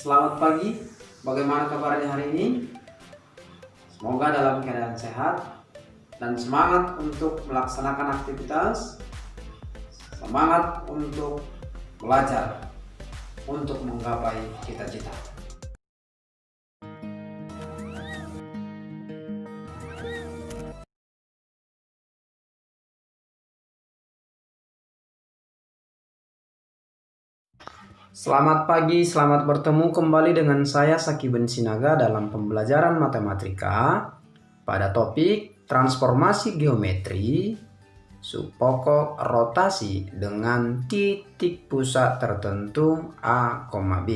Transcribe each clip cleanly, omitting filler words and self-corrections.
Selamat pagi, bagaimana kabarnya hari ini? Semoga dalam keadaan sehat dan semangat untuk melaksanakan aktivitas, semangat untuk belajar, untuk menggapai cita-cita. Selamat pagi, selamat bertemu kembali dengan saya Sakiben Sinaga dalam pembelajaran matematika pada topik transformasi geometri subpokok rotasi dengan titik pusat tertentu A, B.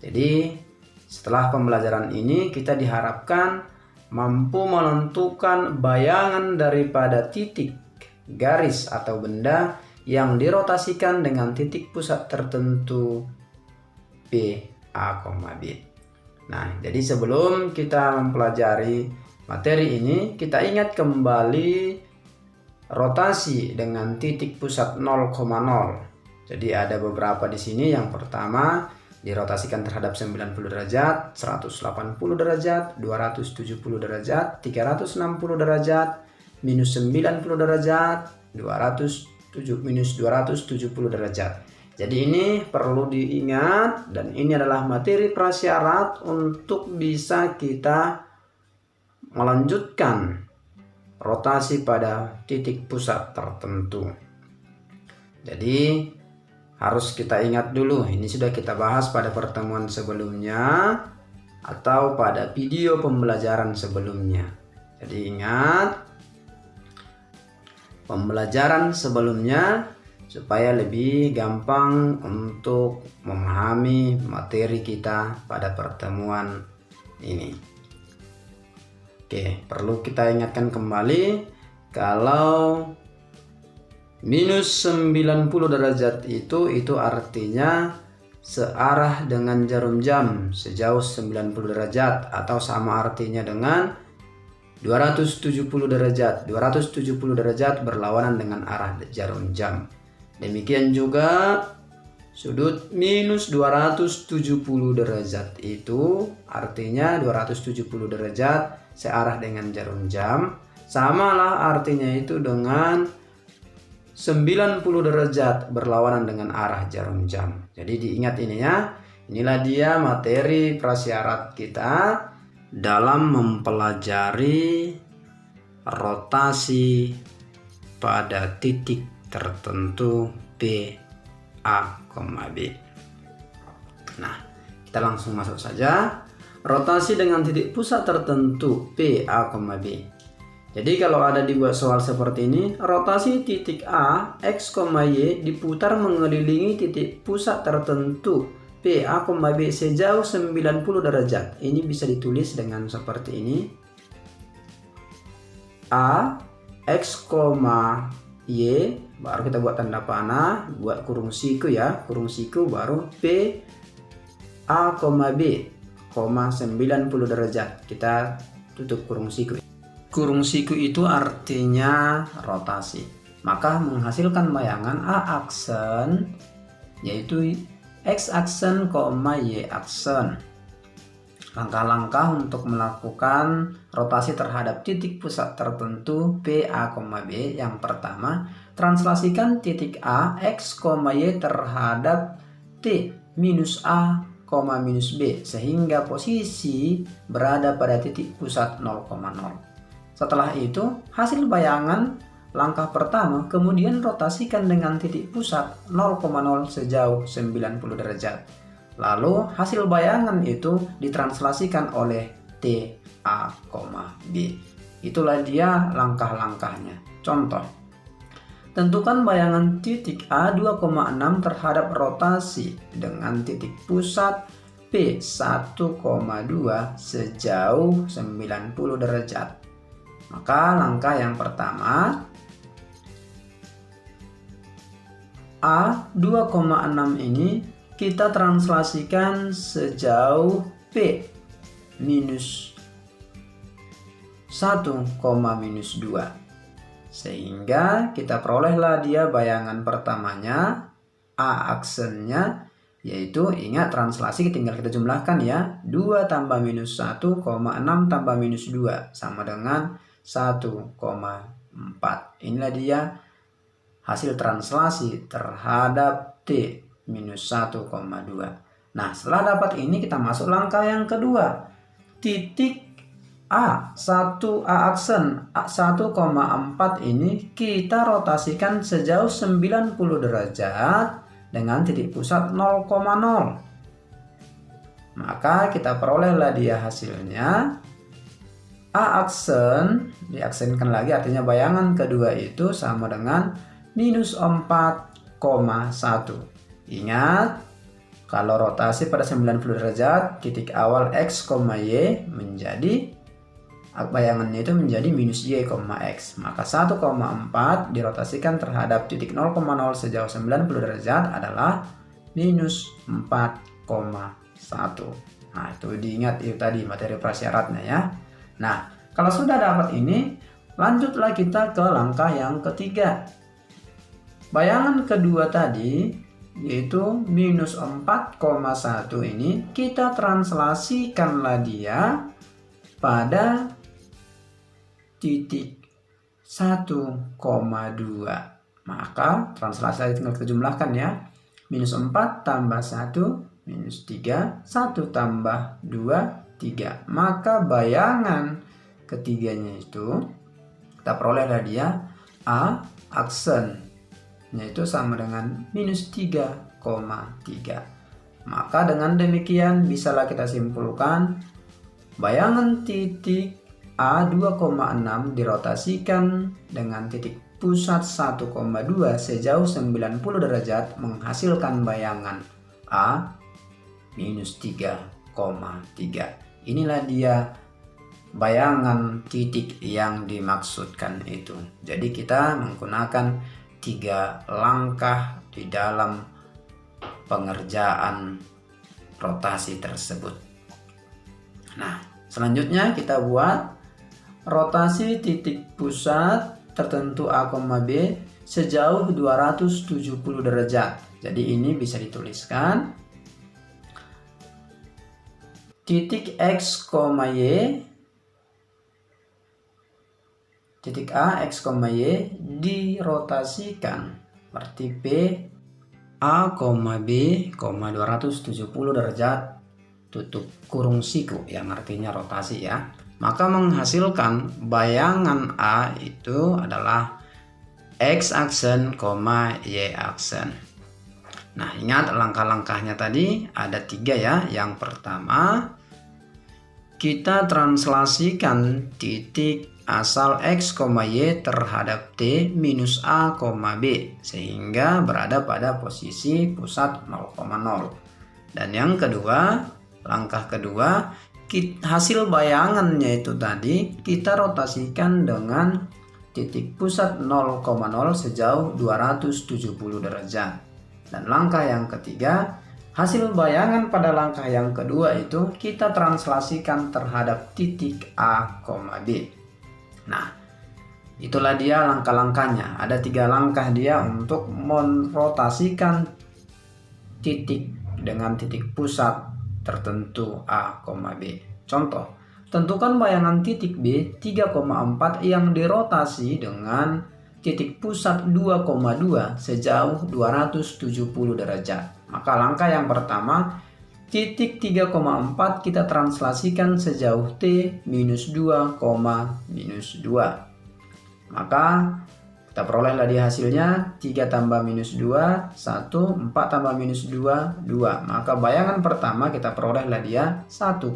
Jadi setelah pembelajaran ini kita diharapkan mampu menentukan bayangan daripada titik, garis atau benda yang dirotasikan dengan titik pusat tertentu P, A, B. Nah, jadi sebelum kita mempelajari materi ini, kita ingat kembali rotasi dengan titik pusat 0,0. Jadi ada beberapa di sini. Yang pertama dirotasikan terhadap 90 derajat, 180 derajat, 270 derajat, 360 derajat, minus 90 derajat, minus 270 derajat. Jadi ini perlu diingat, dan ini adalah materi prasyarat untuk bisa kita melanjutkan rotasi pada titik pusat tertentu. Jadi harus kita ingat dulu, ini sudah kita bahas pada pertemuan sebelumnya atau pada video pembelajaran sebelumnya. Jadi ingat pembelajaran sebelumnya supaya lebih gampang untuk memahami materi kita pada pertemuan ini. Oke, perlu kita ingatkan kembali kalau minus 90 derajat itu artinya searah dengan jarum jam sejauh 90 derajat, atau sama artinya dengan 270 derajat. 270 derajat berlawanan dengan arah jarum jam. Demikian juga sudut minus 270 derajat itu artinya 270 derajat searah dengan jarum jam. Samalah artinya itu dengan 90 derajat berlawanan dengan arah jarum jam. Jadi diingat ini ya. Inilah dia materi prasyarat kita dalam mempelajari rotasi pada titik tertentu P, A, B. Nah, kita langsung masuk saja. Rotasi dengan titik pusat tertentu P, A, B. Jadi kalau ada dibuat soal seperti ini, rotasi titik A, X, Y diputar mengelilingi titik pusat tertentu P, A, B sejauh 90 derajat. Ini bisa ditulis dengan seperti ini. A, X, Y, baru kita buat tanda panah, buat kurung siku ya, kurung siku, baru P, A, B, 90 derajat. Kita tutup kurung siku. Kurung siku itu artinya rotasi. Maka menghasilkan bayangan A aksen, yaitu X aksen, Y aksen. Langkah-langkah untuk melakukan rotasi terhadap titik pusat tertentu P, A, B. Yang pertama, translasikan titik A, X, Y terhadap T minus A, minus B, sehingga posisi berada pada titik pusat 0,0. Setelah itu, hasil bayangan langkah pertama kemudian rotasikan dengan titik pusat 0,0 sejauh 90 derajat. Lalu hasil bayangan itu ditranslasikan oleh T, A, B. Itulah dia langkah-langkahnya. Contoh, tentukan bayangan titik A 2,6 terhadap rotasi dengan titik pusat P 1,2 sejauh 90 derajat. Maka langkah yang pertama, A 2,6 ini kita translasikan sejauh P minus 1, minus 2. Sehingga kita perolehlah dia bayangan pertamanya, A aksennya Yaitu ingat translasi tinggal kita jumlahkan ya. 2 tambah minus 1, 6 tambah minus 2 sama dengan 1,4. Inilah dia hasil translasi terhadap T minus 1,2. Nah, setelah dapat ini kita masuk langkah yang kedua. Titik A, 1A aksen 1,4 ini kita rotasikan sejauh 90 derajat dengan titik pusat 0,0. Maka kita perolehlah dia hasilnya. A aksen diaksenkan lagi, artinya bayangan kedua itu sama dengan minus 4,1. Ingat, kalau rotasi pada 90 derajat, titik awal X, Y menjadi bayangannya itu menjadi minus Y, X. Maka 1,4 dirotasikan terhadap titik 0,0 sejauh 90 derajat adalah minus 4,1. Nah, itu diingat itu tadi materi prasyaratnya ya. Nah, kalau sudah dapat ini, lanjutlah kita ke langkah yang ketiga. Bayangan kedua tadi, yaitu minus 4,1 ini, kita translasikanlah dia pada titik 1,2. Maka translasi tinggal kita jumlahkan ya. Minus 4 tambah 1, minus 3, 1 tambah 2, 3. Maka bayangan ketiganya itu kita perolehlah dia A aksen, yaitu sama dengan minus 3,3. Maka dengan demikian bisalah kita simpulkan bayangan titik A 2,6 dirotasikan dengan titik pusat 1,2 sejauh 90 derajat menghasilkan bayangan A minus 3,3. Inilah dia bayangan titik yang dimaksudkan itu. Jadi kita menggunakan 3 langkah di dalam pengerjaan rotasi tersebut. Nah, selanjutnya kita buat rotasi titik pusat tertentu A, B sejauh 270 derajat. Jadi ini bisa dituliskan titik X, Y, titik A, X, Y dirotasikan berarti P A, B, 270 derajat tutup kurung siku yang artinya rotasi ya. Maka menghasilkan bayangan A itu adalah X aksen, Y aksen. Nah, ingat langkah-langkahnya tadi ada 3 ya. Yang pertama, kita translasikan titik asal X, Y terhadap T minus A, B sehingga berada pada posisi pusat 0,0. Dan yang kedua, langkah kedua, hasil bayangannya itu tadi kita rotasikan dengan titik pusat 0,0 sejauh 270 derajat. Dan langkah yang ketiga, hasil bayangan pada langkah yang kedua itu kita translasikan terhadap titik A, B. Nah, itulah dia langkah-langkahnya. Ada 3 langkah dia untuk merotasikan titik dengan titik pusat tertentu A, B. Contoh, tentukan bayangan titik B 3,4 yang dirotasi dengan titik pusat 2,2 sejauh 270 derajat. Maka langkah yang pertama, titik 3,4 kita translasikan sejauh T minus 2, minus 2. Maka kita perolehlah di hasilnya 3 tambah minus 2, 1, 4 tambah minus 2, 2. Maka bayangan pertama kita perolehlah dia 1,2.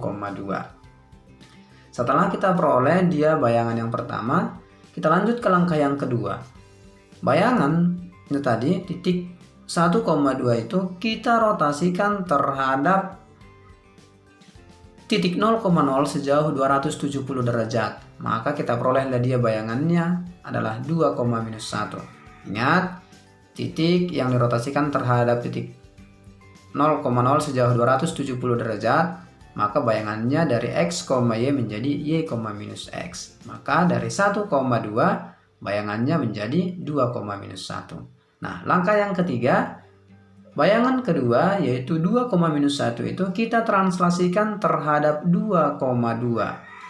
Setelah kita peroleh dia bayangan yang pertama, kita lanjut ke langkah yang kedua. Bayangan itu tadi titik 1,2 itu kita rotasikan terhadap titik 0,0 sejauh 270 derajat. Maka kita perolehlah dia bayangannya adalah 2,-1. Ingat, titik yang dirotasikan terhadap titik 0,0 sejauh 270 derajat, maka bayangannya dari X, Y menjadi Y,-X. Maka dari 1,2 bayangannya menjadi 2,-1. Nah, langkah yang ketiga, Bayangan kedua yaitu 2, minus 1 itu kita translasikan terhadap 2,2.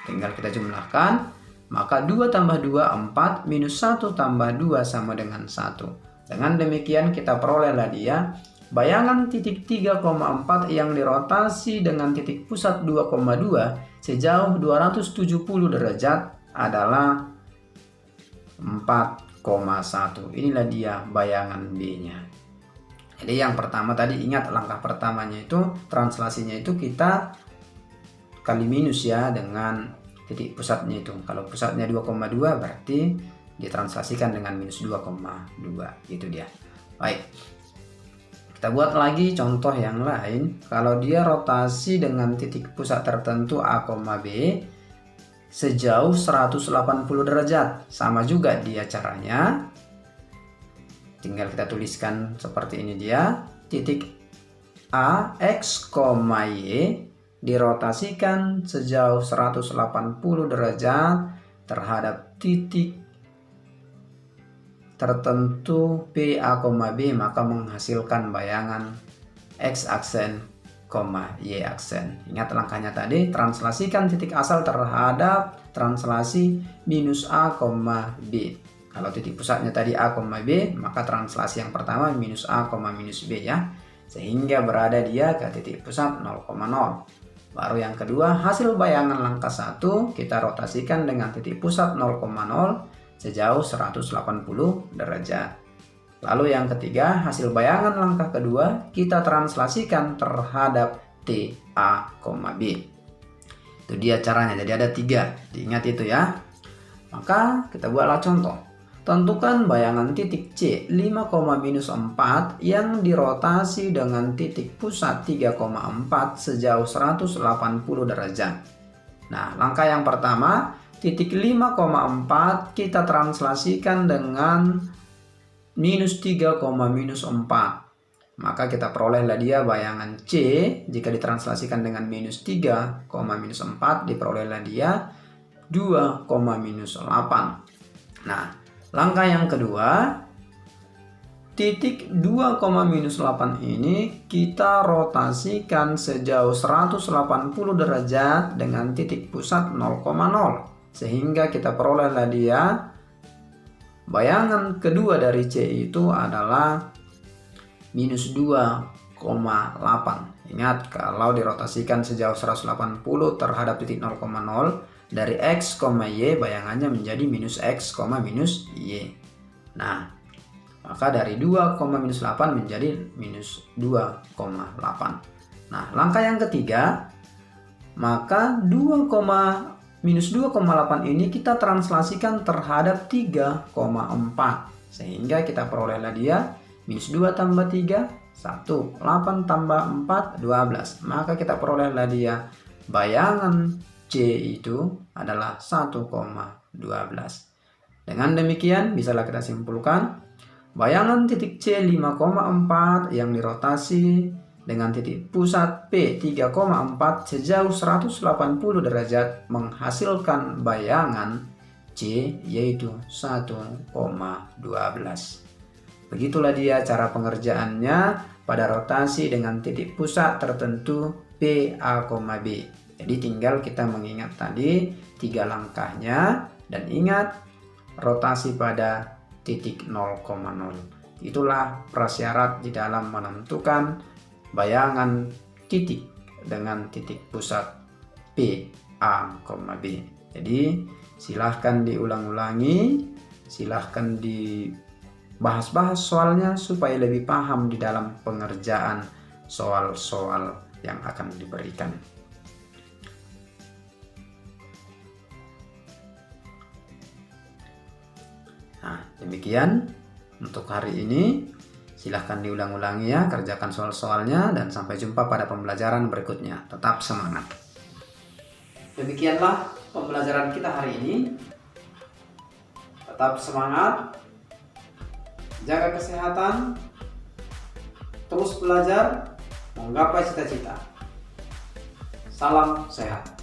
Tinggal kita jumlahkan. Maka 2 tambah 2, 4, minus 1 tambah 2 sama dengan 1. Dengan demikian kita perolehlah dia bayangan titik 3,4 yang dirotasi dengan titik pusat 2,2 sejauh 270 derajat adalah 4,1. Inilah dia bayangan B-nya. Jadi yang pertama tadi, ingat langkah pertamanya itu translasinya itu kita kali minus ya dengan titik pusatnya itu. Kalau pusatnya 2,2 berarti ditranslasikan dengan minus 2,2. Itu dia. Baik. Kita buat lagi contoh yang lain. Kalau dia rotasi dengan titik pusat tertentu A, B sejauh 180 derajat. Sama juga dia caranya. Tinggal kita tuliskan seperti ini dia. Titik A, X, Y dirotasikan sejauh 180 derajat terhadap titik tertentu P, A, B, maka menghasilkan bayangan X aksen, Y aksen. Ingat langkahnya tadi, translasikan titik asal terhadap translasi minus A, B. Kalau titik pusatnya tadi A, B, maka translasi yang pertama minus A, minus B ya. Sehingga berada dia ke titik pusat 0,0. Baru yang kedua, hasil bayangan langkah 1 kita rotasikan dengan titik pusat 0,0 sejauh 180 derajat. Lalu yang ketiga, hasil bayangan langkah kedua kita translasikan terhadap T, A, B. Itu dia caranya. Jadi ada 3. Diingat itu ya. Maka kita buatlah contoh. Tentukan bayangan titik C 5, minus 4 yang dirotasi dengan titik pusat 3,4 sejauh 180 derajat. Nah, langkah yang pertama, titik 5,4 kita translasikan dengan minus 3, minus 4. Maka kita perolehlah dia bayangan C. Jika ditranslasikan dengan minus 3, minus 4 diperolehlah dia 2, minus 8. Nah, langkah yang kedua, titik 2, minus 8 ini kita rotasikan sejauh 180 derajat dengan titik pusat 0,0. Sehingga kita perolehlah dia bayangan kedua dari C itu adalah minus 2,8. Ingat, kalau dirotasikan sejauh 180 terhadap titik 0,0 dari X, Y bayangannya menjadi minus X, minus Y. Nah, maka dari 2, minus 8 menjadi minus 2,8. Nah, langkah yang ketiga, maka minus 2,8 ini kita translasikan terhadap 3,4. Sehingga kita perolehlah dia minus 2 tambah 3, 1. 8 tambah 4, 12. Maka kita perolehlah dia bayangan C itu adalah 1,12. Dengan demikian bisalah kita simpulkan bayangan titik C 5,4 yang dirotasi dengan titik pusat P 3,4 sejauh 180 derajat menghasilkan bayangan C yaitu 1,12. Begitulah dia cara pengerjaannya pada rotasi dengan titik pusat tertentu P, A, B. Jadi tinggal kita mengingat tadi 3 langkahnya dan ingat rotasi pada titik 0,0. Itulah prasyarat di dalam menentukan bayangan titik dengan titik pusat P, A, B. Jadi silahkan diulang-ulangi, silahkan dibahas-bahas soalnya supaya lebih paham di dalam pengerjaan soal-soal yang akan diberikan. Nah, demikian untuk hari ini. Silahkan diulang-ulangi ya, kerjakan soal-soalnya, dan sampai jumpa pada pembelajaran berikutnya. Tetap semangat. Demikianlah pembelajaran kita hari ini. Tetap semangat, jaga kesehatan, terus belajar, menggapai cita-cita. Salam sehat.